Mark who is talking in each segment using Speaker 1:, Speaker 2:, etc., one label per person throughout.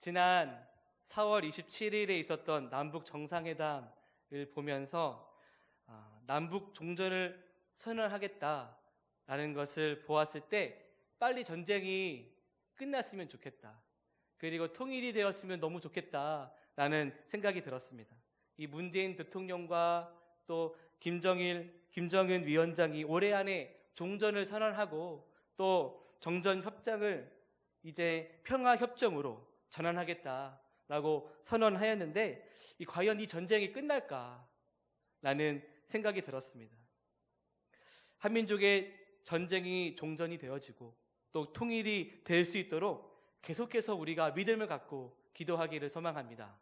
Speaker 1: 지난 4월 27일에 있었던 남북 정상회담을 보면서 남북 종전을 선언하겠다라는 것을 보았을 때 빨리 전쟁이 끝났으면 좋겠다. 그리고 통일이 되었으면 너무 좋겠다라는 생각이 들었습니다. 이 문재인 대통령과 또 김정은 위원장이 올해 안에 종전을 선언하고 또 정전 협정을 이제 평화 협정으로 전환하겠다라고 선언하였는데 과연 이 전쟁이 끝날까라는 생각이 들었습니다. 한민족의 전쟁이 종전이 되어지고 또 통일이 될 수 있도록 계속해서 우리가 믿음을 갖고 기도하기를 소망합니다.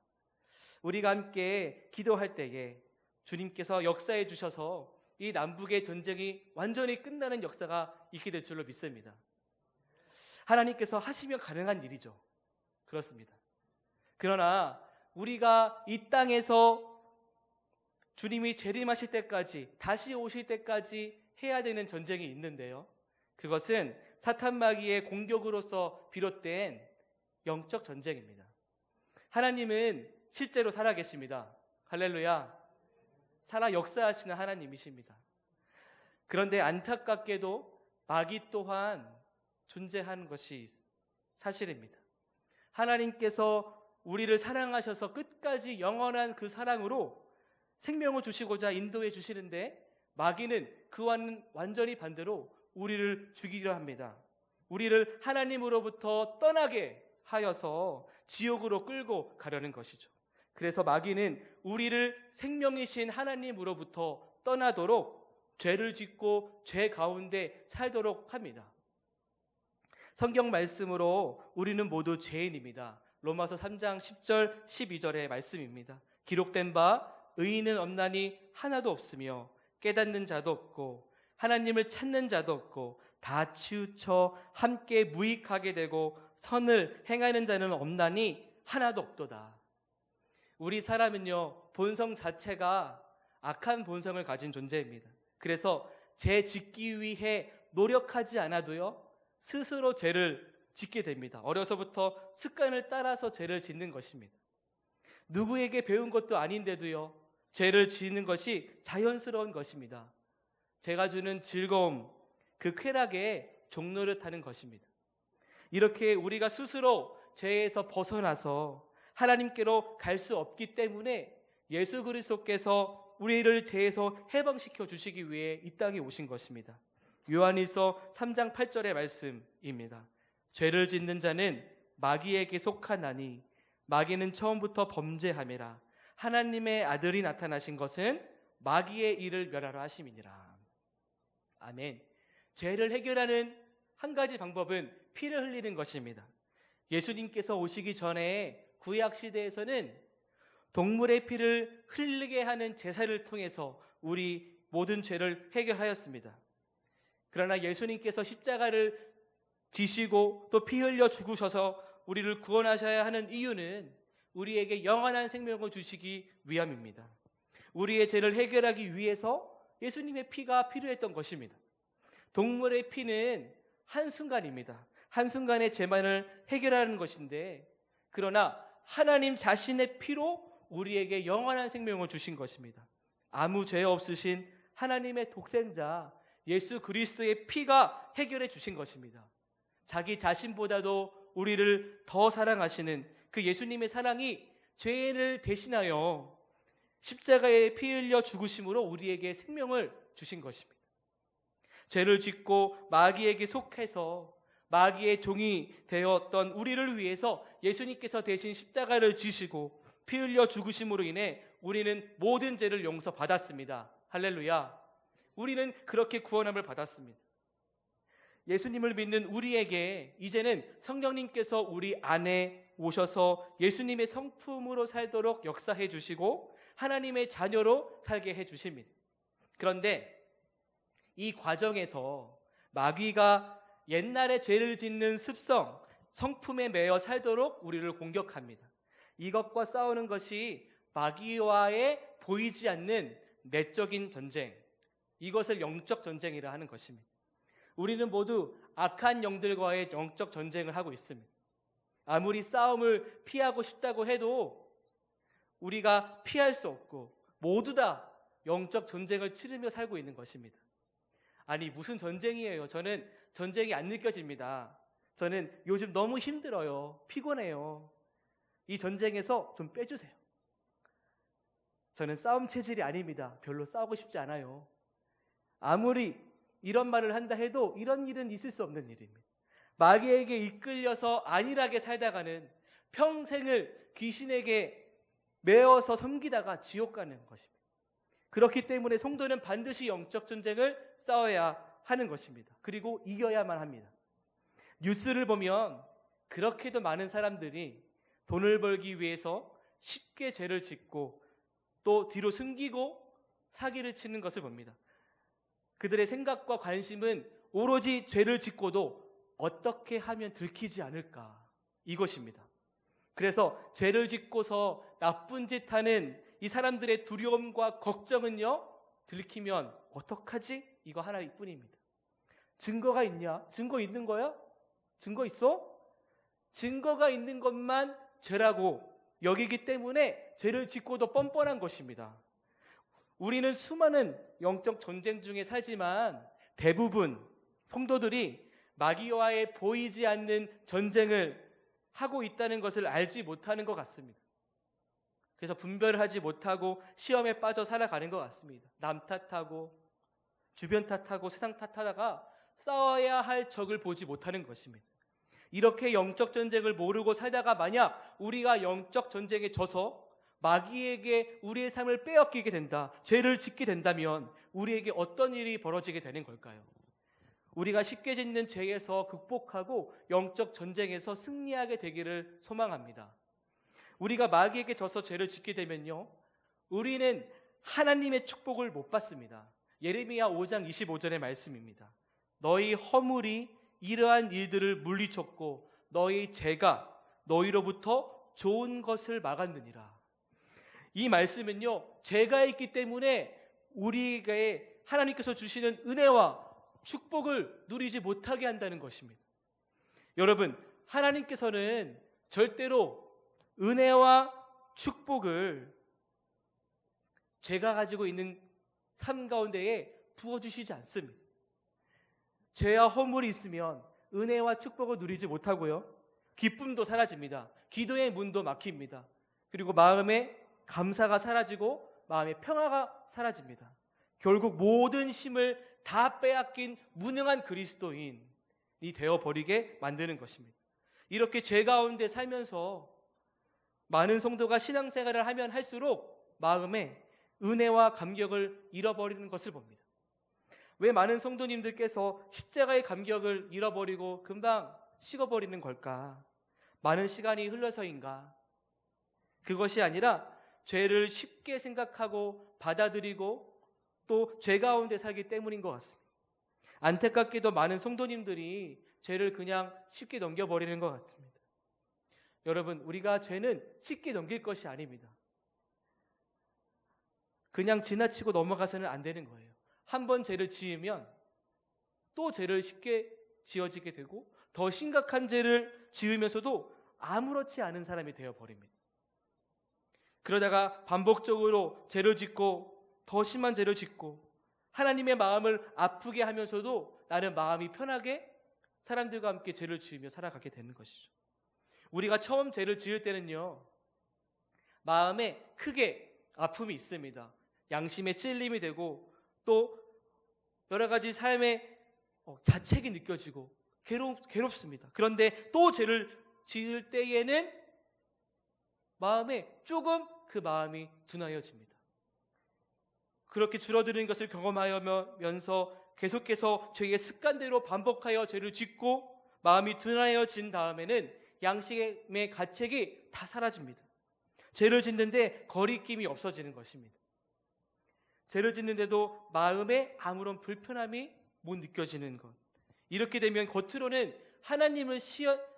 Speaker 1: 우리가 함께 기도할 때에 주님께서 역사해 주셔서 이 남북의 전쟁이 완전히 끝나는 역사가 있게 될 줄로 믿습니다. 하나님께서 하시면 가능한 일이죠. 그렇습니다. 그러나 우리가 이 땅에서 주님이 재림하실 때까지, 다시 오실 때까지 해야 되는 전쟁이 있는데요. 그것은 사탄 마귀의 공격으로서 비롯된 영적 전쟁입니다. 하나님은 실제로 살아계십니다. 할렐루야. 살아 역사하시는 하나님이십니다. 그런데 안타깝게도 마귀 또한 존재하는 것이 사실입니다. 하나님께서 우리를 사랑하셔서 끝까지 영원한 그 사랑으로 생명을 주시고자 인도해 주시는데 마귀는 그와는 완전히 반대로 우리를 죽이려 합니다. 우리를 하나님으로부터 떠나게 하여서 지옥으로 끌고 가려는 것이죠. 그래서 마귀는 우리를 생명이신 하나님으로부터 떠나도록 죄를 짓고 죄 가운데 살도록 합니다. 성경 말씀으로 우리는 모두 죄인입니다. 로마서 3장 10절 12절의 말씀입니다. 기록된 바 의인은 없나니 하나도 없으며 깨닫는 자도 없고 하나님을 찾는 자도 없고 다 치우쳐 함께 무익하게 되고 선을 행하는 자는 없나니 하나도 없도다. 우리 사람은요, 본성 자체가 악한 본성을 가진 존재입니다. 그래서 죄 짓기 위해 노력하지 않아도요, 스스로 죄를 짓게 됩니다. 어려서부터 습관을 따라서 죄를 짓는 것입니다. 누구에게 배운 것도 아닌데도요, 죄를 지는 것이 자연스러운 것입니다. 죄가 주는 즐거움, 그 쾌락에 종노릇하는 것입니다. 이렇게 우리가 스스로 죄에서 벗어나서 하나님께로 갈 수 없기 때문에 예수 그리스도께서 우리를 죄에서 해방시켜 주시기 위해 이 땅에 오신 것입니다. 요한일서 3장 8절의 말씀입니다. 죄를 짓는 자는 마귀에게 속하나니 마귀는 처음부터 범죄함이라. 하나님의 아들이 나타나신 것은 마귀의 일을 멸하려 하심이니라. 아멘. 죄를 해결하는 한 가지 방법은 피를 흘리는 것입니다. 예수님께서 오시기 전에 구약 시대에서는 동물의 피를 흘리게 하는 제사를 통해서 우리 모든 죄를 해결하였습니다. 그러나 예수님께서 십자가를 지시고 또 피 흘려 죽으셔서 우리를 구원하셔야 하는 이유는 우리에게 영원한 생명을 주시기 위함입니다. 우리의 죄를 해결하기 위해서 예수님의 피가 필요했던 것입니다. 동물의 피는 한순간입니다. 한순간의 죄만을 해결하는 것인데, 그러나 하나님 자신의 피로 우리에게 영원한 생명을 주신 것입니다. 아무 죄 없으신 하나님의 독생자 예수 그리스도의 피가 해결해 주신 것입니다. 자기 자신보다도 우리를 더 사랑하시는 그 예수님의 사랑이 죄를 대신하여 십자가에 피 흘려 죽으심으로 우리에게 생명을 주신 것입니다. 죄를 짓고 마귀에게 속해서 마귀의 종이 되었던 우리를 위해서 예수님께서 대신 십자가를 지시고 피 흘려 죽으심으로 인해 우리는 모든 죄를 용서받았습니다. 할렐루야. 우리는 그렇게 구원함을 받았습니다. 예수님을 믿는 우리에게 이제는 성령님께서 우리 안에 오셔서 예수님의 성품으로 살도록 역사해 주시고 하나님의 자녀로 살게 해 주십니다. 그런데 이 과정에서 마귀가 옛날에 죄를 짓는 습성, 성품에 매여 살도록 우리를 공격합니다. 이것과 싸우는 것이 마귀와의 보이지 않는 내적인 전쟁, 이것을 영적 전쟁이라 하는 것입니다. 우리는 모두 악한 영들과의 영적 전쟁을 하고 있습니다. 아무리 싸움을 피하고 싶다고 해도 우리가 피할 수 없고 모두 다 영적 전쟁을 치르며 살고 있는 것입니다. 아니, 무슨 전쟁이에요? 저는 전쟁이 안 느껴집니다. 저는 요즘 너무 힘들어요. 피곤해요. 이 전쟁에서 좀 빼주세요. 저는 싸움 체질이 아닙니다. 별로 싸우고 싶지 않아요. 아무리 이런 말을 한다 해도 이런 일은 있을 수 없는 일입니다. 마귀에게 이끌려서 안일하게 살다가는 평생을 귀신에게 매어서 섬기다가 지옥 가는 것입니다. 그렇기 때문에 성도는 반드시 영적 전쟁을 싸워야 하는 것입니다. 그리고 이겨야만 합니다. 뉴스를 보면 그렇게도 많은 사람들이 돈을 벌기 위해서 쉽게 죄를 짓고 또 뒤로 숨기고 사기를 치는 것을 봅니다. 그들의 생각과 관심은 오로지 죄를 짓고도 어떻게 하면 들키지 않을까, 이것입니다. 그래서 죄를 짓고서 나쁜 짓 하는 이 사람들의 두려움과 걱정은요, 들키면 어떡하지? 이거 하나일 뿐입니다. 증거가 있냐? 증거 있는 거야? 증거 있어? 증거가 있는 것만 죄라고 여기기 때문에 죄를 짓고도 뻔뻔한 것입니다. 우리는 수많은 영적 전쟁 중에 살지만 대부분 성도들이 마귀와의 보이지 않는 전쟁을 하고 있다는 것을 알지 못하는 것 같습니다. 그래서 분별을 하지 못하고 시험에 빠져 살아가는 것 같습니다. 남 탓하고 주변 탓하고 세상 탓하다가 싸워야 할 적을 보지 못하는 것입니다. 이렇게 영적 전쟁을 모르고 살다가 만약 우리가 영적 전쟁에 져서 마귀에게 우리의 삶을 빼앗기게 된다, 죄를 짓게 된다면 우리에게 어떤 일이 벌어지게 되는 걸까요? 우리가 쉽게 짓는 죄에서 극복하고 영적 전쟁에서 승리하게 되기를 소망합니다. 우리가 마귀에게 져서 죄를 짓게 되면요, 우리는 하나님의 축복을 못 받습니다. 예레미야 5장 25절의 말씀입니다. 너희 허물이 이러한 일들을 물리쳤고 너희 죄가 너희로부터 좋은 것을 막았느니라. 이 말씀은요, 죄가 있기 때문에 우리에게 하나님께서 주시는 은혜와 축복을 누리지 못하게 한다는 것입니다. 여러분, 하나님께서는 절대로 은혜와 축복을 죄가 가지고 있는 삶 가운데에 부어주시지 않습니다. 죄와 허물이 있으면 은혜와 축복을 누리지 못하고요, 기쁨도 사라집니다. 기도의 문도 막힙니다. 그리고 마음의 감사가 사라지고 마음의 평화가 사라집니다. 결국 모든 힘을 다 빼앗긴 무능한 그리스도인이 되어버리게 만드는 것입니다. 이렇게 죄 가운데 살면서 많은 성도가 신앙생활을 하면 할수록 마음에 은혜와 감격을 잃어버리는 것을 봅니다. 왜 많은 성도님들께서 십자가의 감격을 잃어버리고 금방 식어버리는 걸까? 많은 시간이 흘러서인가? 그것이 아니라 죄를 쉽게 생각하고 받아들이고 또 죄 가운데 살기 때문인 것 같습니다. 안타깝게도 많은 성도님들이 죄를 그냥 쉽게 넘겨버리는 것 같습니다. 여러분, 우리가 죄는 쉽게 넘길 것이 아닙니다. 그냥 지나치고 넘어가서는 안 되는 거예요. 한 번 죄를 지으면 또 죄를 쉽게 지어지게 되고 더 심각한 죄를 지으면서도 아무렇지 않은 사람이 되어버립니다. 그러다가 반복적으로 죄를 짓고 더 심한 죄를 짓고 하나님의 마음을 아프게 하면서도 나는 마음이 편하게 사람들과 함께 죄를 지으며 살아가게 되는 것이죠. 우리가 처음 죄를 지을 때는요, 마음에 크게 아픔이 있습니다. 양심에 찔림이 되고 또 여러 가지 삶의 자책이 느껴지고 괴롭습니다. 그런데 또 죄를 지을 때에는 마음에 조금 그 마음이 둔하여집니다. 그렇게 줄어드는 것을 경험하면서 계속해서 죄의 습관대로 반복하여 죄를 짓고 마음이 둔하여진 다음에는 양심의 가책이 다 사라집니다. 죄를 짓는데 거리낌이 없어지는 것입니다. 죄를 짓는데도 마음에 아무런 불편함이 못 느껴지는 것. 이렇게 되면 겉으로는 하나님을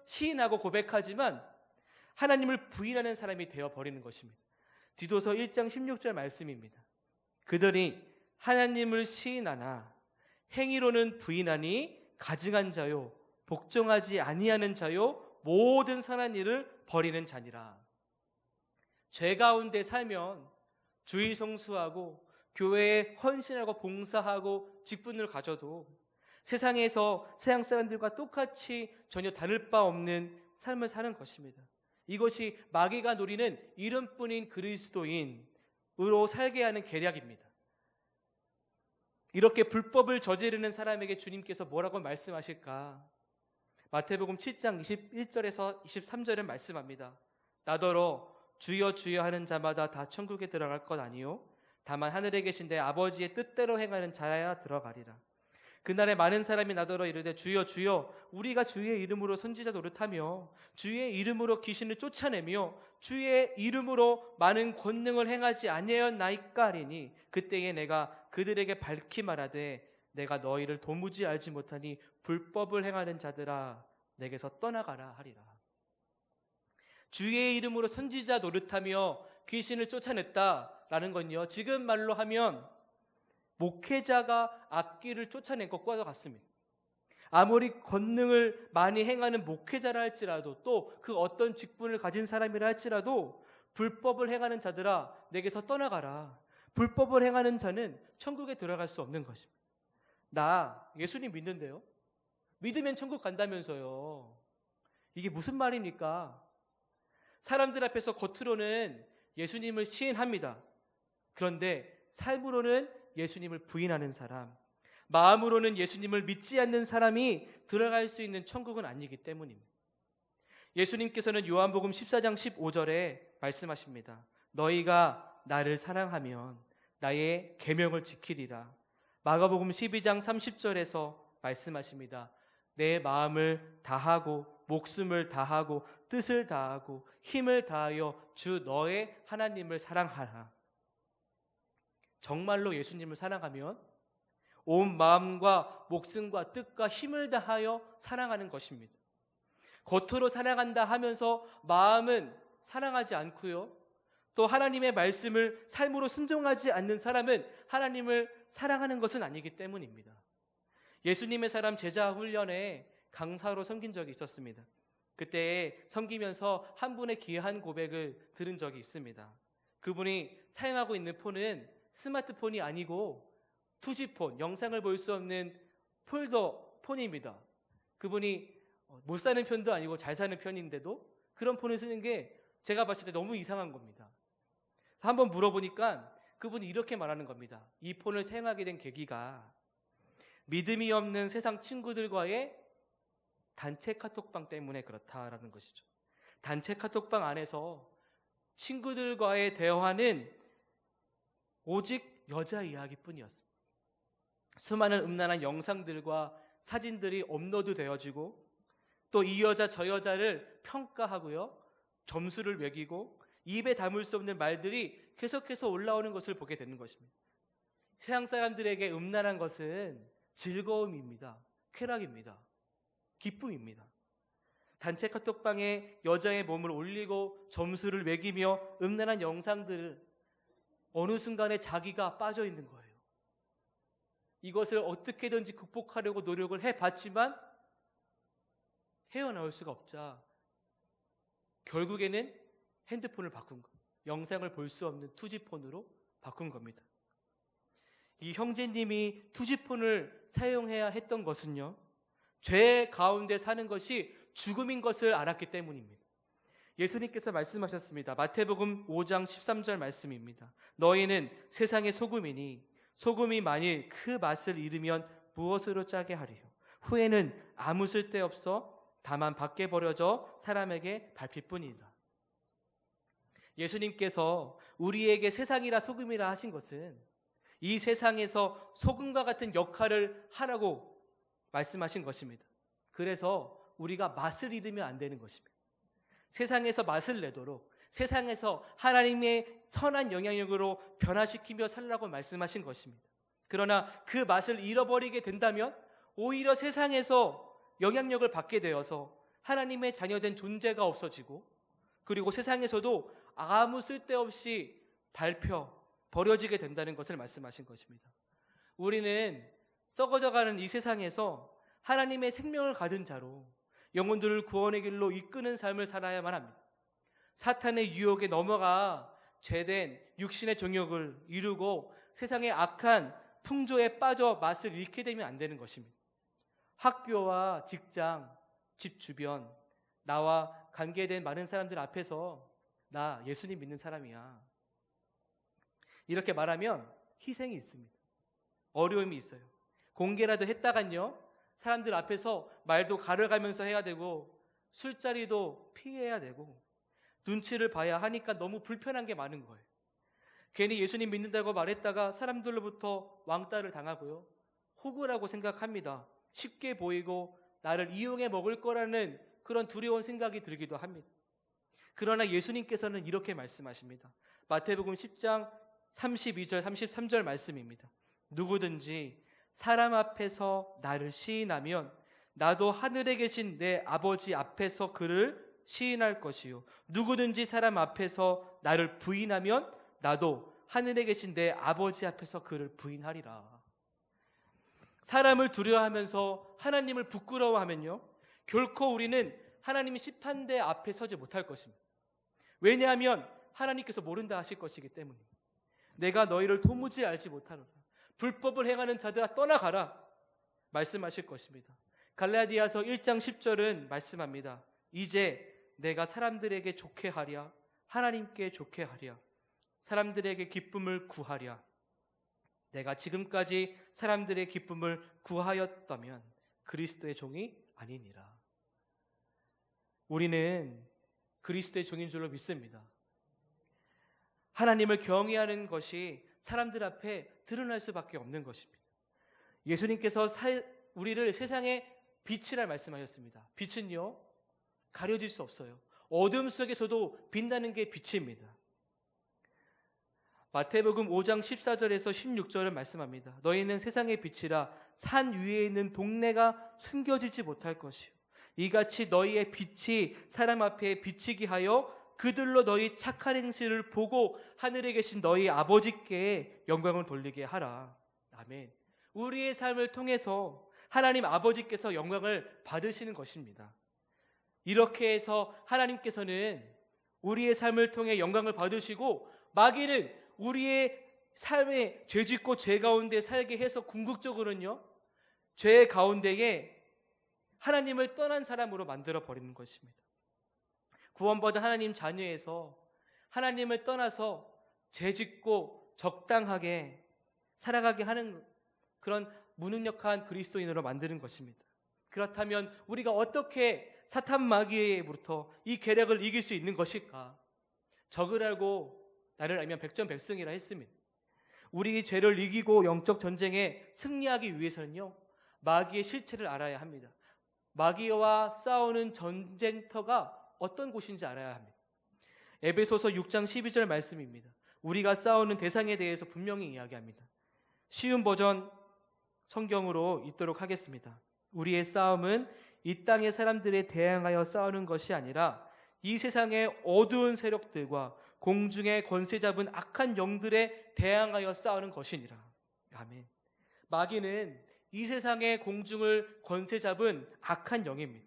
Speaker 1: 시인하고 고백하지만 하나님을 부인하는 사람이 되어버리는 것입니다. 디도서 1장 16절 말씀입니다. 그들이 하나님을 시인하나 행위로는 부인하니 가증한 자요 복종하지 아니하는 자요 모든 선한 일을 버리는 자니라. 죄 가운데 살면 주의 성수하고 교회에 헌신하고 봉사하고 직분을 가져도 세상에서 세상 사람들과 똑같이 전혀 다를 바 없는 삶을 사는 것입니다. 이것이 마귀가 노리는 이름뿐인 그리스도인으로 살게 하는 계략입니다. 이렇게 불법을 저지르는 사람에게 주님께서 뭐라고 말씀하실까? 마태복음 7장 21절에서 23절에 말씀합니다. 나더러 주여 주여 하는 자마다 다 천국에 들어갈 것 아니요 다만 하늘에 계신 내 아버지의 뜻대로 행하는 자야 들어가리라. 그날에 많은 사람이 나더러 이르되 주여 주여 우리가 주의 이름으로 선지자 노릇하며 주의 이름으로 귀신을 쫓아내며 주의 이름으로 많은 권능을 행하지 아니하였나이까 하리니 그때에 내가 그들에게 밝히 말하되 내가 너희를 도무지 알지 못하니 불법을 행하는 자들아 내게서 떠나가라 하리라. 주의 이름으로 선지자 노릇하며 귀신을 쫓아냈다라는 건요, 지금 말로 하면 목회자가 악귀를 쫓아낸 것과 같습니다. 아무리 권능을 많이 행하는 목회자라 할지라도 또 그 어떤 직분을 가진 사람이라 할지라도 불법을 행하는 자들아 내게서 떠나가라. 불법을 행하는 자는 천국에 들어갈 수 없는 것입니다. 나 예수님 믿는데요, 믿으면 천국 간다면서요. 이게 무슨 말입니까? 사람들 앞에서 겉으로는 예수님을 시인합니다. 그런데 삶으로는 예수님을 부인하는 사람, 마음으로는 예수님을 믿지 않는 사람이 들어갈 수 있는 천국은 아니기 때문입니다. 예수님께서는 요한복음 14장 15절에 말씀하십니다. 너희가 나를 사랑하면 나의 계명을 지키리라. 마가복음 12장 30절에서 말씀하십니다. 내 마음을 다하고 목숨을 다하고 뜻을 다하고 힘을 다하여 주 너의 하나님을 사랑하라. 정말로 예수님을 사랑하면 온 마음과 목숨과 뜻과 힘을 다하여 사랑하는 것입니다. 겉으로 사랑한다 하면서 마음은 사랑하지 않고요, 또 하나님의 말씀을 삶으로 순종하지 않는 사람은 하나님을 사랑하는 것은 아니기 때문입니다. 예수님의 사람 제자 훈련에 강사로 섬긴 적이 있었습니다. 그때 섬기면서 한 분의 귀한 고백을 들은 적이 있습니다. 그분이 사용하고 있는 폰은 스마트폰이 아니고 투지폰, 영상을 볼 수 없는 폴더 폰입니다. 그분이 못 사는 편도 아니고 잘 사는 편인데도 그런 폰을 쓰는 게 제가 봤을 때 너무 이상한 겁니다. 한번 물어보니까 그분이 이렇게 말하는 겁니다. 이 폰을 사용하게 된 계기가 믿음이 없는 세상 친구들과의 단체 카톡방 때문에 그렇다라는 것이죠. 단체 카톡방 안에서 친구들과의 대화는 오직 여자 이야기뿐이었습니다. 수많은 음란한 영상들과 사진들이 업로드 되어지고 또 이 여자 저 여자를 평가하고요, 점수를 매기고 입에 담을 수 없는 말들이 계속해서 올라오는 것을 보게 되는 것입니다. 세상 사람들에게 음란한 것은 즐거움입니다. 쾌락입니다. 기쁨입니다. 단체 카톡방에 여자의 몸을 올리고 점수를 매기며 음란한 영상들을 어느 순간에 자기가 빠져 있는 거예요. 이것을 어떻게든지 극복하려고 노력을 해봤지만 헤어나올 수가 없자 결국에는 핸드폰을 바꾼 거예요. 영상을 볼 수 없는 투지폰으로 바꾼 겁니다. 이 형제님이 투지폰을 사용해야 했던 것은요, 죄 가운데 사는 것이 죽음인 것을 알았기 때문입니다. 예수님께서 말씀하셨습니다. 마태복음 5장 13절 말씀입니다. 너희는 세상의 소금이니 소금이 만일 그 맛을 잃으면 무엇으로 짜게 하리요? 후에는 아무 쓸데없어 다만 밖에 버려져 사람에게 밟힐 뿐이다. 예수님께서 우리에게 세상이라 소금이라 하신 것은 이 세상에서 소금과 같은 역할을 하라고 말씀하신 것입니다. 그래서 우리가 맛을 잃으면 안 되는 것입니다. 세상에서 맛을 내도록 세상에서 하나님의 선한 영향력으로 변화시키며 살라고 말씀하신 것입니다. 그러나 그 맛을 잃어버리게 된다면 오히려 세상에서 영향력을 받게 되어서 하나님의 자녀된 존재가 없어지고 그리고 세상에서도 아무 쓸데없이 버려지게 된다는 것을 말씀하신 것입니다. 우리는 썩어져가는 이 세상에서 하나님의 생명을 가진 자로 영혼들을 구원의 길로 이끄는 삶을 살아야만 합니다. 사탄의 유혹에 넘어가 죄된 육신의 정욕을 이루고 세상의 악한 풍조에 빠져 맛을 잃게 되면 안 되는 것입니다. 학교와 직장, 집 주변, 나와 관계된 많은 사람들 앞에서 나 예수님 믿는 사람이야, 이렇게 말하면 희생이 있습니다. 어려움이 있어요. 공개라도 했다간요, 사람들 앞에서 말도 가려가면서 해야 되고 술자리도 피해야 되고 눈치를 봐야 하니까 너무 불편한 게 많은 거예요. 괜히 예수님 믿는다고 말했다가 사람들로부터 왕따를 당하고요, 호구라고 생각합니다. 쉽게 보이고 나를 이용해 먹을 거라는 그런 두려운 생각이 들기도 합니다. 그러나 예수님께서는 이렇게 말씀하십니다. 마태복음 10장 32절 33절 말씀입니다. 누구든지 사람 앞에서 나를 시인하면 나도 하늘에 계신 내 아버지 앞에서 그를 시인할 것이요, 누구든지 사람 앞에서 나를 부인하면 나도 하늘에 계신 내 아버지 앞에서 그를 부인하리라. 사람을 두려워하면서 하나님을 부끄러워하면요, 결코 우리는 하나님의 심판대 앞에 서지 못할 것입니다. 왜냐하면 하나님께서 모른다 하실 것이기 때문입니다. 내가 너희를 도무지 알지 못하노라, 불법을 행하는 자들아 떠나가라 말씀하실 것입니다. 갈라디아서 1장 10절은 말씀합니다. 이제 내가 사람들에게 좋게 하랴, 하나님께 좋게 하랴, 사람들에게 기쁨을 구하랴. 내가 지금까지 사람들의 기쁨을 구하였다면 그리스도의 종이 아니니라. 우리는 그리스도의 종인 줄로 믿습니다. 하나님을 경외하는 것이 사람들 앞에 드러날 수밖에 없는 것입니다. 예수님께서 우리를 세상의 빛이라 말씀하셨습니다. 빛은요, 가려질 수 없어요. 어둠 속에서도 빛나는 게 빛입니다. 마태복음 5장 14절에서 16절을 말씀합니다. 너희는 세상의 빛이라 산 위에 있는 동네가 숨겨지지 못할 것이요, 이같이 너희의 빛이 사람 앞에 비치게 하여 그들로 너희 착한 행실을 보고 하늘에 계신 너희 아버지께 영광을 돌리게 하라. 아멘. 우리의 삶을 통해서 하나님 아버지께서 영광을 받으시는 것입니다. 이렇게 해서 하나님께서는 우리의 삶을 통해 영광을 받으시고, 마귀는 우리의 삶에 죄짓고 죄 가운데 살게 해서 궁극적으로는요, 죄 가운데에 하나님을 떠난 사람으로 만들어 버리는 것입니다. 구원받은 하나님 자녀에서 하나님을 떠나서 죄짓고 적당하게 살아가게 하는 그런 무능력한 그리스도인으로 만드는 것입니다. 그렇다면 우리가 어떻게 사탄 마귀로부터 이 계략을 이길 수 있는 것일까? 적을 알고 나를 알면 백전백승이라 했습니다. 우리 죄를 이기고 영적 전쟁에 승리하기 위해서는요, 마귀의 실체를 알아야 합니다. 마귀와 싸우는 전쟁터가 어떤 곳인지 알아야 합니다. 에베소서 6장 12절 말씀입니다. 우리가 싸우는 대상에 대해서 분명히 이야기합니다. 쉬운 버전 성경으로 읽도록 하겠습니다. 우리의 싸움은 이 땅의 사람들에 대항하여 싸우는 것이 아니라 이 세상의 어두운 세력들과 공중의 권세 잡은 악한 영들에 대항하여 싸우는 것이니라. 아멘. 마귀는 이 세상의 공중을 권세 잡은 악한 영입니다.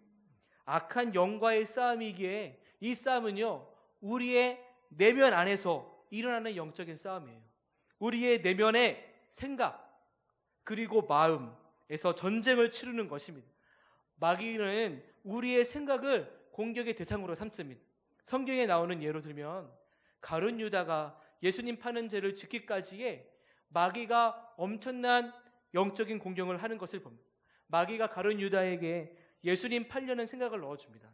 Speaker 1: 악한 영과의 싸움이기에 이 싸움은요, 우리의 내면 안에서 일어나는 영적인 싸움이에요. 우리의 내면의 생각 그리고 마음에서 전쟁을 치르는 것입니다. 마귀는 우리의 생각을 공격의 대상으로 삼습니다. 성경에 나오는 예로 들면 가룟 유다가 예수님 파는 죄를 짓기까지에 마귀가 엄청난 영적인 공격을 하는 것을 봅니다. 마귀가 가룟 유다에게 예수님 팔려는 생각을 넣어줍니다.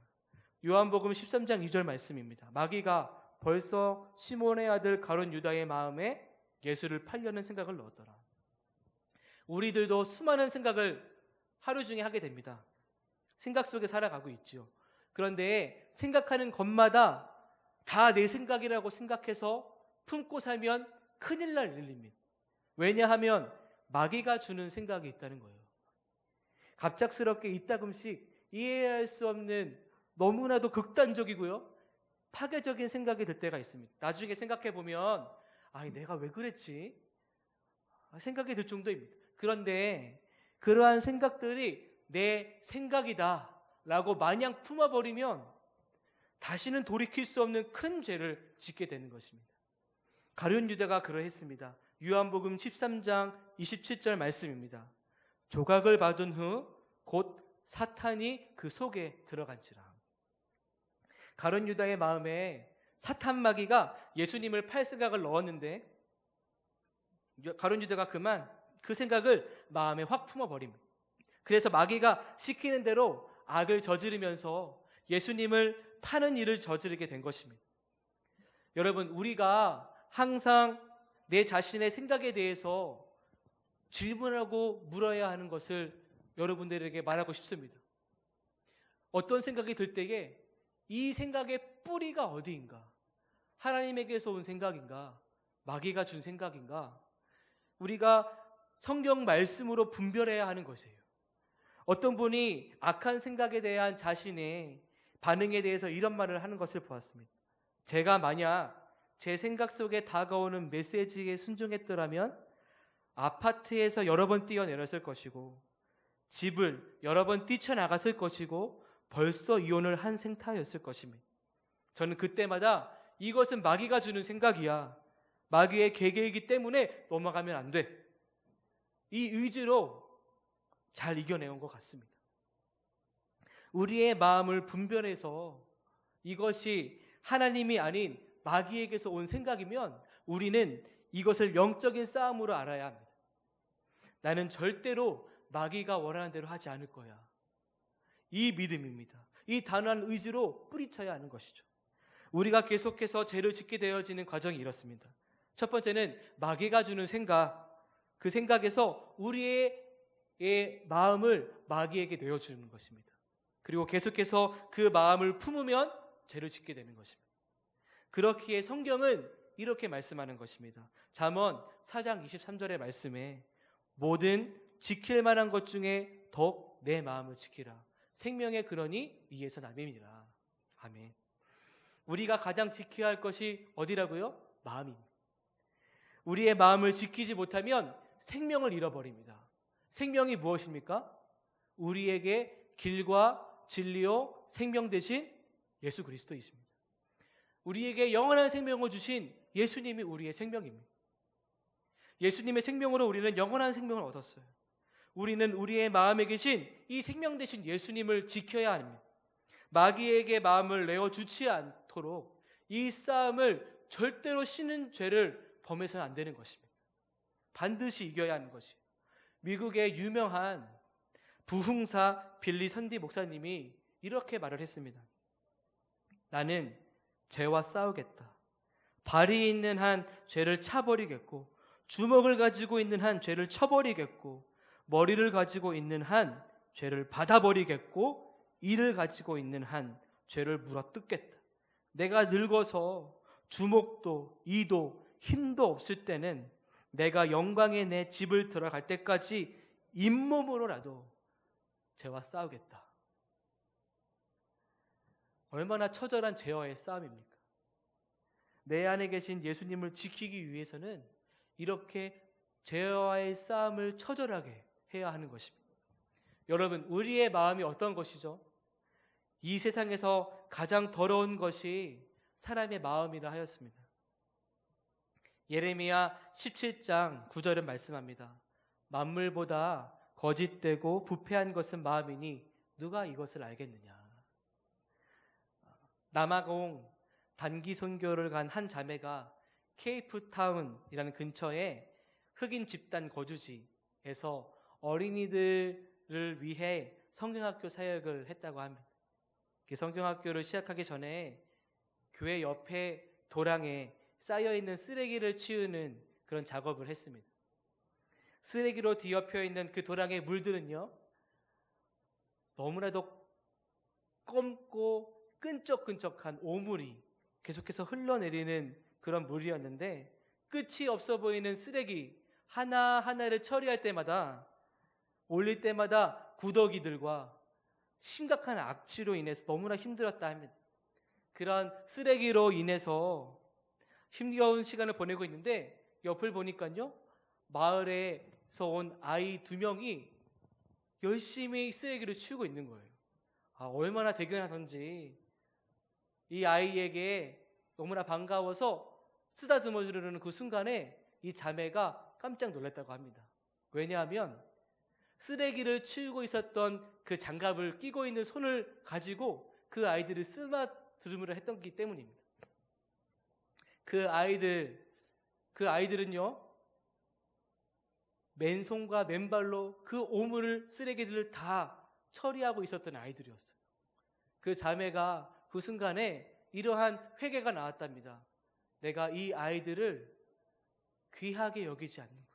Speaker 1: 요한복음 13장 2절 말씀입니다. 마귀가 벌써 시몬의 아들 가룟 유다의 마음에 예수를 팔려는 생각을 넣었더라. 우리들도 수많은 생각을 하루 중에 하게 됩니다. 생각 속에 살아가고 있죠. 그런데 생각하는 것마다 다 내 생각이라고 생각해서 품고 살면 큰일 날 일입니다. 왜냐하면 마귀가 주는 생각이 있다는 거예요. 갑작스럽게 이따금씩 이해할 수 없는 너무나도 극단적이고요, 파괴적인 생각이 들 때가 있습니다. 나중에 생각해보면 내가 왜 그랬지? 생각이 들 정도입니다. 그런데 그러한 생각들이 내 생각이다 라고 마냥 품어버리면 다시는 돌이킬 수 없는 큰 죄를 짓게 되는 것입니다. 가룟 유다가 그러했습니다. 요한복음 13장 27절 말씀입니다. 조각을 받은 후 곧 사탄이 그 속에 들어간지라. 가룟 유다의 마음에 사탄 마귀가 예수님을 팔 생각을 넣었는데 가룟 유다가 그만 그 생각을 마음에 확 품어버립니다. 그래서 마귀가 시키는 대로 악을 저지르면서 예수님을 파는 일을 저지르게 된 것입니다. 여러분, 우리가 항상 내 자신의 생각에 대해서 질문하고 물어야 하는 것을 여러분들에게 말하고 싶습니다. 어떤 생각이 들 때에 이 생각의 뿌리가 어디인가? 하나님에게서 온 생각인가? 마귀가 준 생각인가? 우리가 성경 말씀으로 분별해야 하는 것이에요. 어떤 분이 악한 생각에 대한 자신의 반응에 대해서 이런 말을 하는 것을 보았습니다. 제가 만약 제 생각 속에 다가오는 메시지에 순종했더라면 아파트에서 여러 번 뛰어내렸을 것이고 집을 여러 번 뛰쳐나갔을 것이고 벌써 이혼을 한 생타였을 것입니다. 저는 그때마다 이것은 마귀가 주는 생각이야. 마귀의 계계이기 때문에 넘어가면 안 돼. 이 의지로 잘 이겨내온 것 같습니다. 우리의 마음을 분별해서 이것이 하나님이 아닌 마귀에게서 온 생각이면 우리는 이것을 영적인 싸움으로 알아야 합니다. 나는 절대로 마귀가 원하는 대로 하지 않을 거야. 이 믿음입니다. 이 단호한 의지로 뿌리쳐야 하는 것이죠. 우리가 계속해서 죄를 짓게 되어지는 과정이 이렇습니다. 첫 번째는 마귀가 주는 생각, 그 생각에서 우리의 마음을 마귀에게 내어주는 것입니다. 그리고 계속해서 그 마음을 품으면 죄를 짓게 되는 것입니다. 그렇기에 성경은 이렇게 말씀하는 것입니다. 잠언 4장 23절의 말씀에 모든 지킬 만한 것 중에 더욱 내 마음을 지키라. 생명의 근원이 이에서 남임이라. 아멘. 우리가 가장 지켜야 할 것이 어디라고요? 마음입니다. 우리의 마음을 지키지 못하면 생명을 잃어버립니다. 생명이 무엇입니까? 우리에게 길과 진리요 생명 되신 예수 그리스도이십니다. 우리에게 영원한 생명을 주신 예수님이 우리의 생명입니다. 예수님의 생명으로 우리는 영원한 생명을 얻었어요. 우리는 우리의 마음에 계신 이 생명 되신 예수님을 지켜야 합니다. 마귀에게 마음을 내어주지 않도록 이 싸움을 절대로 쉬는 죄를 범해서는 안 되는 것입니다. 반드시 이겨야 하는 것이에요. 미국의 유명한 부흥사 빌리 선디 목사님이 이렇게 말을 했습니다. 나는 죄와 싸우겠다. 발이 있는 한 죄를 차버리겠고 주먹을 가지고 있는 한 죄를 쳐버리겠고 머리를 가지고 있는 한 죄를 받아버리겠고 이를 가지고 있는 한 죄를 물어뜯겠다. 내가 늙어서 주먹도 이도 힘도 없을 때는 내가 영광의 내 집을 들어갈 때까지 잇몸으로라도 죄와 싸우겠다. 얼마나 처절한 죄와의 싸움입니까? 내 안에 계신 예수님을 지키기 위해서는 이렇게 죄와의 싸움을 처절하게 해야 하는 것입니다. 여러분, 우리의 마음이 어떤 것이죠? 이 세상에서 가장 더러운 것이 사람의 마음이라 하였습니다. 예레미야 17장 9절은 말씀합니다. 만물보다 거짓되고 부패한 것은 마음이니 누가 이것을 알겠느냐. 남아공 단기 선교를 간 한 자매가 케이프타운이라는 근처에 흑인 집단 거주지에서 어린이들을 위해 성경학교 사역을 했다고 합니다. 성경학교를 시작하기 전에 교회 옆에 도랑에 쌓여있는 쓰레기를 치우는 그런 작업을 했습니다. 쓰레기로 뒤엎여 있는 그 도랑의 물들은요, 너무나도 검고 끈적끈적한 오물이 계속해서 흘러내리는 그런 물이었는데, 끝이 없어 보이는 쓰레기 하나하나를 처리할 때마다, 올릴 때마다 구더기들과 심각한 악취로 인해서 너무나 힘들었다 합니다. 그런 쓰레기로 인해서 힘겨운 시간을 보내고 있는데, 옆을 보니까요, 마을에서 온 아이 2명이 열심히 쓰레기를 치우고 있는 거예요. 얼마나 대견하던지 이 아이에게 너무나 반가워서 쓰다듬어 주려는 그 순간에 이 자매가 깜짝 놀랐다고 합니다. 왜냐하면 쓰레기를 치우고 있었던 그 장갑을 끼고 있는 손을 가지고 그 아이들을 쓰다듬으려 했던기 때문입니다. 그 아이들은요, 맨손과 맨발로 그 오물 쓰레기들을 다 처리하고 있었던 아이들이었어요. 그 자매가 그 순간에 이러한 회개가 나왔답니다. 내가 이 아이들을 귀하게 여기지 않는구나.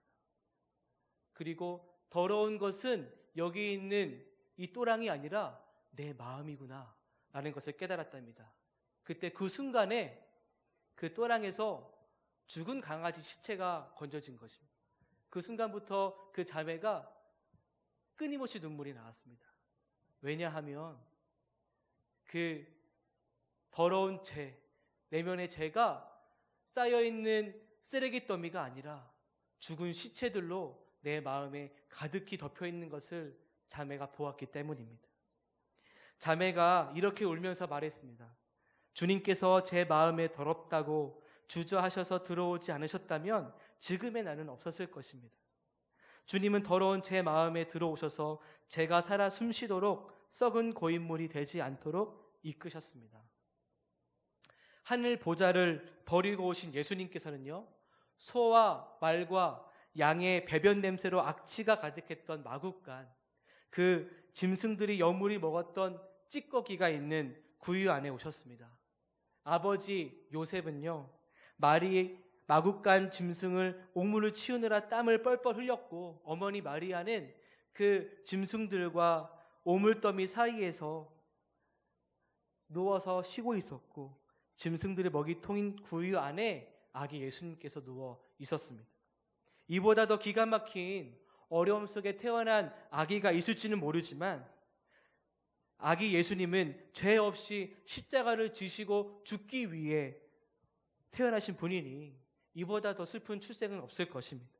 Speaker 1: 그리고 더러운 것은 여기 있는 이 또랑이 아니라 내 마음이구나 라는 것을 깨달았답니다. 그때 그 순간에 그 또랑에서 죽은 강아지 시체가 건져진 것입니다. 그 순간부터 그 자매가 끊임없이 눈물이 나왔습니다. 왜냐하면 그 더러운 죄, 내면의 죄가 쌓여있는 쓰레기 더미가 아니라 죽은 시체들로 내 마음에 가득히 덮여있는 것을 자매가 보았기 때문입니다. 자매가 이렇게 울면서 말했습니다. 주님께서 제 마음에 더럽다고 주저하셔서 들어오지 않으셨다면 지금의 나는 없었을 것입니다. 주님은 더러운 제 마음에 들어오셔서 제가 살아 숨쉬도록 썩은 고인물이 되지 않도록 이끄셨습니다. 하늘 보좌를 버리고 오신 예수님께서는요, 소와 말과 양의 배변 냄새로 악취가 가득했던 마국간, 그 짐승들이 여물이 먹었던 찌꺼기가 있는 구유 안에 오셨습니다. 아버지 요셉은요, 마국간 짐승을 옥물을 치우느라 땀을 뻘뻘 흘렸고, 어머니 마리아는 그 짐승들과 오물더미 사이에서 누워서 쉬고 있었고, 짐승들의 먹이통인 구유 안에 아기 예수님께서 누워 있었습니다. 이보다 더 기가 막힌 어려움 속에 태어난 아기가 있을지는 모르지만 아기 예수님은 죄 없이 십자가를 지시고 죽기 위해 태어나신 분이니 이보다 더 슬픈 출생은 없을 것입니다.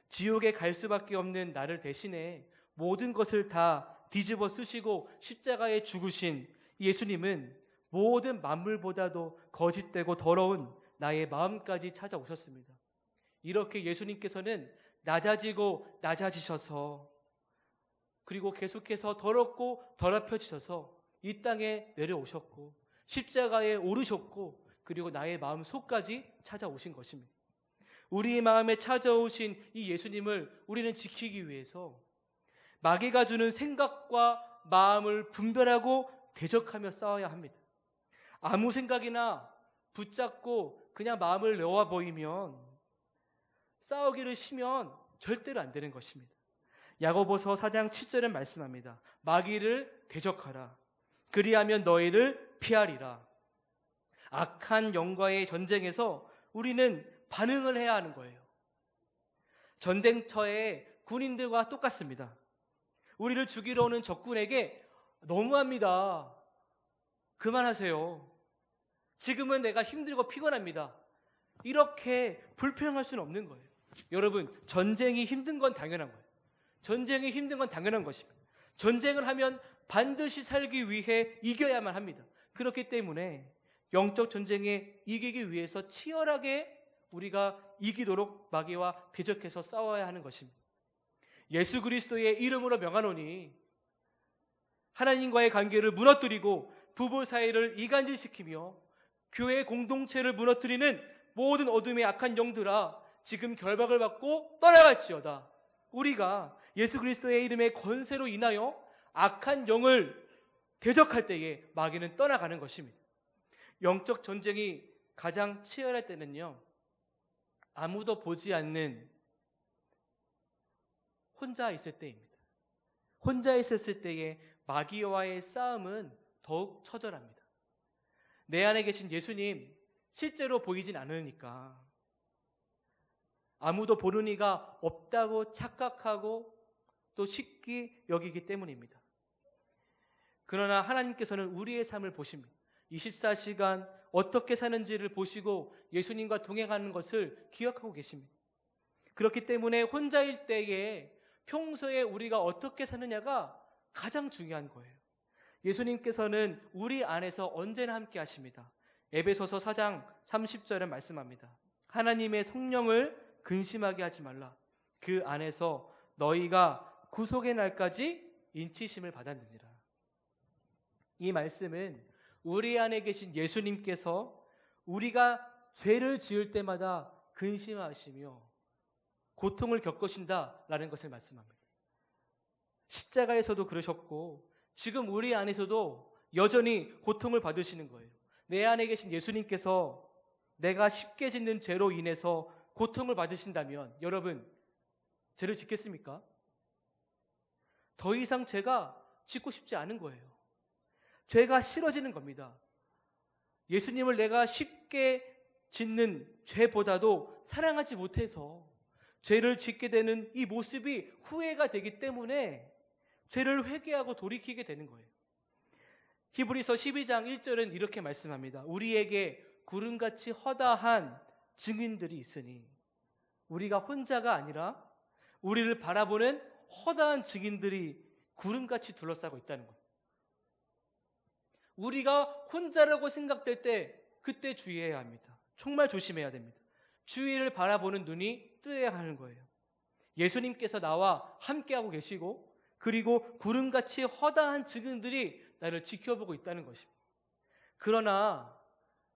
Speaker 1: 지옥에 갈 수밖에 없는 나를 대신해 모든 것을 다 뒤집어 쓰시고 십자가에 죽으신 예수님은 모든 만물보다도 거짓되고 더러운 나의 마음까지 찾아오셨습니다. 이렇게 예수님께서는 낮아지고 낮아지셔서, 그리고 계속해서 더럽고 더럽혀지셔서 이 땅에 내려오셨고 십자가에 오르셨고, 그리고 나의 마음 속까지 찾아오신 것입니다. 우리의 마음에 찾아오신 이 예수님을 우리는 지키기 위해서 마귀가 주는 생각과 마음을 분별하고 대적하며 싸워야 합니다. 아무 생각이나 붙잡고 그냥 마음을 놓아 보이면, 싸우기를 쉬면 절대로 안 되는 것입니다. 야고보서 4장 7절은 말씀합니다. 마귀를 대적하라. 그리하면 너희를 피하리라. 악한 영과의 전쟁에서 우리는 반응을 해야 하는 거예요. 전쟁터의 군인들과 똑같습니다. 우리를 죽이러 오는 적군에게 너무합니다. 그만하세요. 지금은 내가 힘들고 피곤합니다. 이렇게 불평할 수는 없는 거예요. 여러분, 전쟁이 힘든 건 당연한 거예요. 전쟁이 힘든 건 당연한 것입니다. 전쟁을 하면 반드시 살기 위해 이겨야만 합니다. 그렇기 때문에 영적 전쟁에 이기기 위해서 치열하게 우리가 이기도록 마귀와 대적해서 싸워야 하는 것입니다. 예수 그리스도의 이름으로 명하노니 하나님과의 관계를 무너뜨리고 부부 사이를 이간질시키며 교회 공동체를 무너뜨리는 모든 어둠의 악한 영들아, 지금 결박을 받고 떠나갈지어다. 우리가 예수 그리스도의 이름의 권세로 인하여 악한 영을 대적할 때에 마귀는 떠나가는 것입니다. 영적 전쟁이 가장 치열할 때는요, 아무도 보지 않는 혼자 있을 때입니다. 혼자 있었을 때의 마귀와의 싸움은 더욱 처절합니다. 내 안에 계신 예수님 실제로 보이진 않으니까 아무도 보는 이가 없다고 착각하고 또 쉽게 여기기 때문입니다. 그러나 하나님께서는 우리의 삶을 보십니다. 24시간 어떻게 사는지를 보시고 예수님과 동행하는 것을 기억하고 계십니다. 그렇기 때문에 혼자일 때에 평소에 우리가 어떻게 사느냐가 가장 중요한 거예요. 예수님께서는 우리 안에서 언제나 함께 하십니다. 에베소서 4장 30절에 말씀합니다. 하나님의 성령을 근심하게 하지 말라. 그 안에서 너희가 구속의 날까지 인치심을 받았느니라. 이 말씀은 우리 안에 계신 예수님께서 우리가 죄를 지을 때마다 근심하시며 고통을 겪으신다라는 것을 말씀합니다. 십자가에서도 그러셨고 지금 우리 안에서도 여전히 고통을 받으시는 거예요. 내 안에 계신 예수님께서 내가 쉽게 짓는 죄로 인해서 고통을 받으신다면 여러분 죄를 짓겠습니까? 더 이상 죄가 짓고 싶지 않은 거예요. 죄가 싫어지는 겁니다. 예수님을 내가 쉽게 짓는 죄보다도 사랑하지 못해서 죄를 짓게 되는 이 모습이 후회가 되기 때문에 죄를 회개하고 돌이키게 되는 거예요. 히브리서 12장 1절은 이렇게 말씀합니다. 우리에게 구름같이 허다한 증인들이 있으니 우리가 혼자가 아니라 우리를 바라보는 허다한 증인들이 구름같이 둘러싸고 있다는 거예요. 우리가 혼자라고 생각될 때 그때 주의해야 합니다. 정말 조심해야 됩니다. 주위를 바라보는 눈이 뜨여야 하는 거예요. 예수님께서 나와 함께하고 계시고 그리고 구름같이 허다한 증인들이 나를 지켜보고 있다는 것입니다. 그러나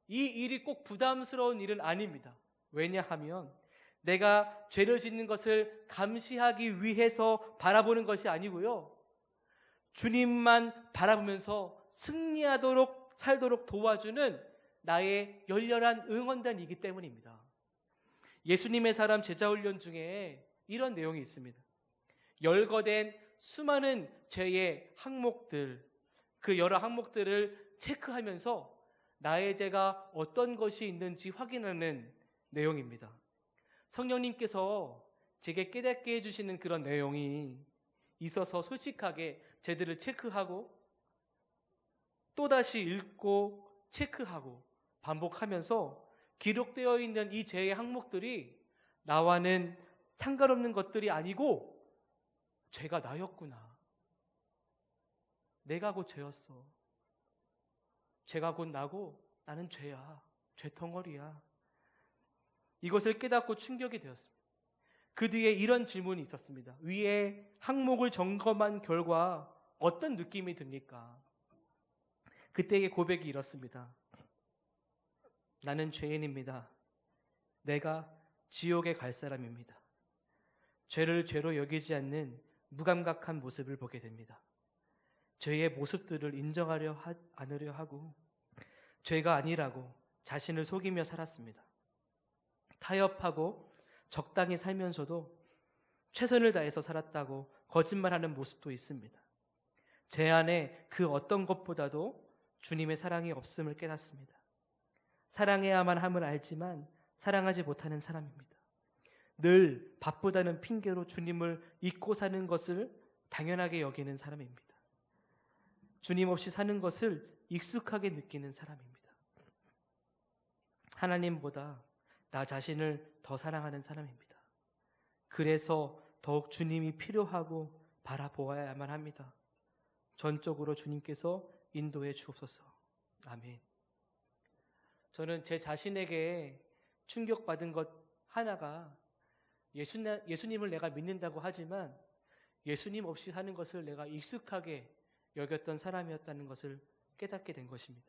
Speaker 1: 이 일이 꼭 부담스러운 일은 아닙니다. 왜냐하면 내가 죄를 짓는 것을 감시하기 위해서 바라보는 것이 아니고요. 주님만 바라보면서 승리하도록 살도록 도와주는 나의 열렬한 응원단이기 때문입니다. 예수님의 사람 제자훈련 중에 이런 내용이 있습니다. 열거된 수많은 죄의 항목들, 그 여러 항목들을 체크하면서 나의 죄가 어떤 것이 있는지 확인하는 내용입니다. 성령님께서 제게 깨닫게 해주시는 그런 내용이 있어서 솔직하게 죄들을 체크하고 또다시 읽고 체크하고 반복하면서 기록되어 있는 이 죄의 항목들이 나와는 상관없는 것들이 아니고 죄가 나였구나. 내가 곧 죄였어. 죄가 곧 나고 나는 죄야. 죄덩어리야. 이것을 깨닫고 충격이 되었습니다. 그 뒤에 이런 질문이 있었습니다. 위에 항목을 점검한 결과 어떤 느낌이 듭니까? 그때의 고백이 이렇습니다. 나는 죄인입니다. 내가 지옥에 갈 사람입니다. 죄를 죄로 여기지 않는 무감각한 모습을 보게 됩니다. 죄의 모습들을 인정하려 않으려 하고 죄가 아니라고 자신을 속이며 살았습니다. 타협하고 적당히 살면서도 최선을 다해서 살았다고 거짓말하는 모습도 있습니다. 제 안에 그 어떤 것보다도 주님의 사랑이 없음을 깨닫습니다. 사랑해야만 함을 알지만 사랑하지 못하는 사람입니다. 늘 바쁘다는 핑계로 주님을 잊고 사는 것을 당연하게 여기는 사람입니다. 주님 없이 사는 것을 익숙하게 느끼는 사람입니다. 하나님보다 나 자신을 더 사랑하는 사람입니다. 그래서 더욱 주님이 필요하고 바라보아야만 합니다. 전적으로 주님께서 인도해 주옵소서. 아멘. 저는 제 자신에게 충격받은 것 하나가 예수님을 내가 믿는다고 하지만 예수님 없이 사는 것을 내가 익숙하게 여겼던 사람이었다는 것을 깨닫게 된 것입니다.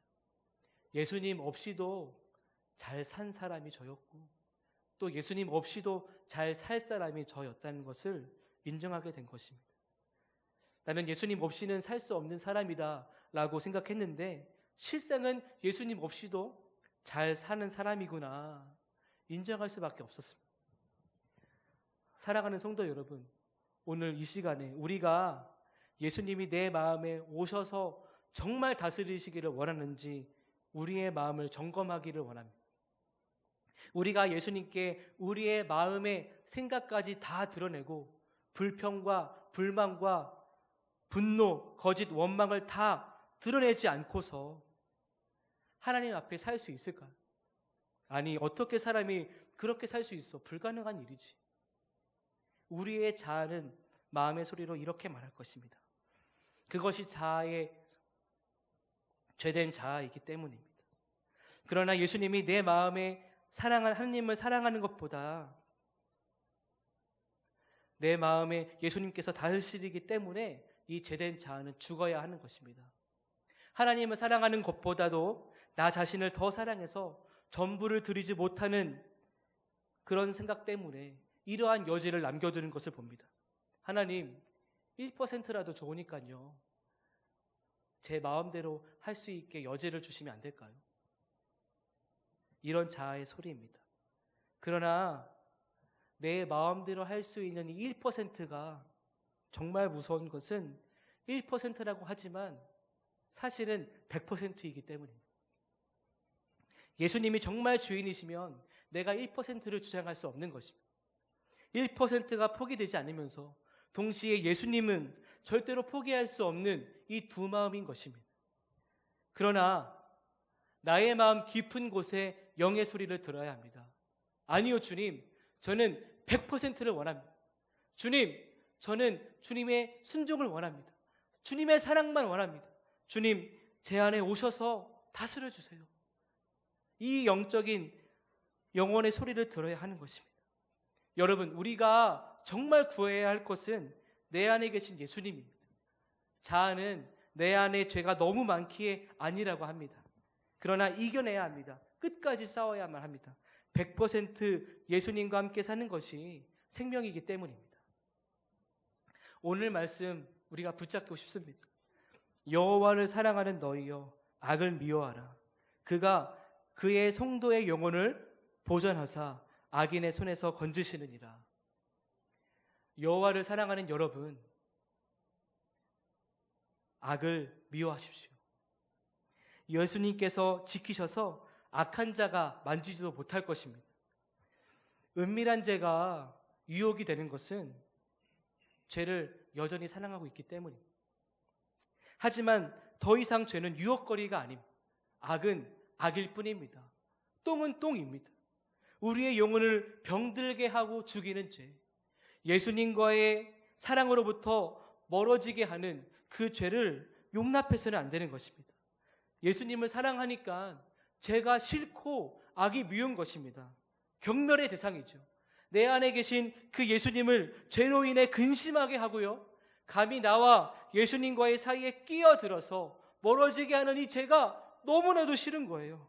Speaker 1: 예수님 없이도 잘 산 사람이 저였고 또 예수님 없이도 잘 살 사람이 저였다는 것을 인정하게 된 것입니다. 나는 예수님 없이는 살 수 없는 사람이다 라고 생각했는데 실상은 예수님 없이도 잘 사는 사람이구나 인정할 수밖에 없었습니다. 사랑하는 성도 여러분, 오늘 이 시간에 우리가 예수님이 내 마음에 오셔서 정말 다스리시기를 원하는지 우리의 마음을 점검하기를 원합니다. 우리가 예수님께 우리의 마음의 생각까지 다 드러내고 불평과 불만과 분노, 거짓 원망을 다 드러내지 않고서 하나님 앞에 살 수 있을까요? 아니, 어떻게 사람이 그렇게 살 수 있어? 불가능한 일이지. 우리의 자아는 마음의 소리로 이렇게 말할 것입니다. 그것이 자아의 죄된 자아이기 때문입니다. 그러나 예수님이 내 마음에 하나님을 사랑하는 것보다 내 마음에 예수님께서 다스리기 때문에 이 죄된 자아는 죽어야 하는 것입니다. 하나님을 사랑하는 것보다도 나 자신을 더 사랑해서 전부를 드리지 못하는 그런 생각 때문에 이러한 여지를 남겨두는 것을 봅니다. 하나님 1%라도 좋으니까요, 제 마음대로 할 수 있게 여지를 주시면 안 될까요? 이런 자아의 소리입니다. 그러나 내 마음대로 할 수 있는 이 1%가 정말 무서운 것은 1%라고 하지만 사실은 100%이기 때문입니다. 예수님이 정말 주인이시면 내가 1%를 주장할 수 없는 것입니다. 1%가 포기되지 않으면서 동시에 예수님은 절대로 포기할 수 없는 이 두 마음인 것입니다. 그러나 나의 마음 깊은 곳에 영의 소리를 들어야 합니다. 아니요, 주님, 저는 100%를 원합니다. 주님, 저는 주님의 순종을 원합니다. 주님의 사랑만 원합니다. 주님, 제 안에 오셔서 다스려 주세요. 이 영적인 영혼의 소리를 들어야 하는 것입니다. 여러분, 우리가 정말 구해야 할 것은 내 안에 계신 예수님입니다. 자아는 내 안에 죄가 너무 많기에 아니라고 합니다. 그러나 이겨내야 합니다. 끝까지 싸워야만 합니다. 100% 예수님과 함께 사는 것이 생명이기 때문입니다. 오늘 말씀 우리가 붙잡고 싶습니다. 여호와를 사랑하는 너희여, 악을 미워하라. 그가 그의 성도의 영혼을 보전하사 악인의 손에서 건지시느니라. 여호와를 사랑하는 여러분, 악을 미워하십시오. 예수님께서 지키셔서 악한 자가 만지지도 못할 것입니다. 은밀한 죄가 유혹이 되는 것은 죄를 여전히 사랑하고 있기 때문입니다. 하지만 더 이상 죄는 유혹거리가 아닙니다. 악은 악일 뿐입니다. 똥은 똥입니다. 우리의 영혼을 병들게 하고 죽이는 죄, 예수님과의 사랑으로부터 멀어지게 하는 그 죄를 용납해서는 안 되는 것입니다. 예수님을 사랑하니까 죄가 싫고 악이 미운 것입니다. 경멸의 대상이죠. 내 안에 계신 그 예수님을 죄로 인해 근심하게 하고요, 감히 나와 예수님과의 사이에 끼어들어서 멀어지게 하는 이 죄가 너무나도 싫은 거예요.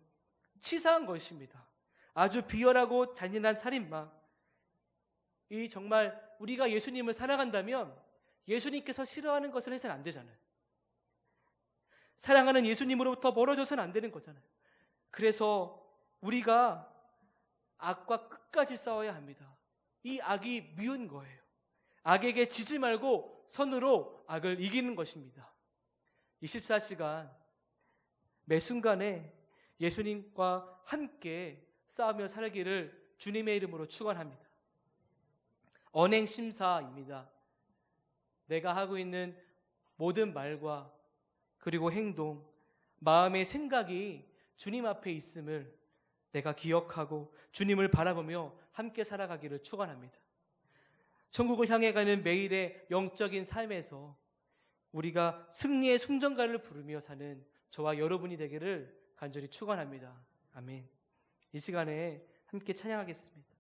Speaker 1: 치사한 것입니다. 아주 비열하고 잔인한 살인마. 이 정말 우리가 예수님을 사랑한다면 예수님께서 싫어하는 것을 해서는 안 되잖아요. 사랑하는 예수님으로부터 멀어져서는 안 되는 거잖아요. 그래서 우리가 악과 끝까지 싸워야 합니다. 이 악이 미운 거예요. 악에게 지지 말고 선으로 악을 이기는 것입니다. 24시간 매 순간에 예수님과 함께 싸우며 살기를 주님의 이름으로 축원합니다. 언행심사입니다. 내가 하고 있는 모든 말과 그리고 행동, 마음의 생각이 주님 앞에 있음을 내가 기억하고 주님을 바라보며 함께 살아가기를 축원합니다. 천국을 향해 가는 매일의 영적인 삶에서 우리가 승리의 순정가를 부르며 사는 저와 여러분이 되기를 간절히 축원합니다. 아멘. 이 시간에 함께 찬양하겠습니다.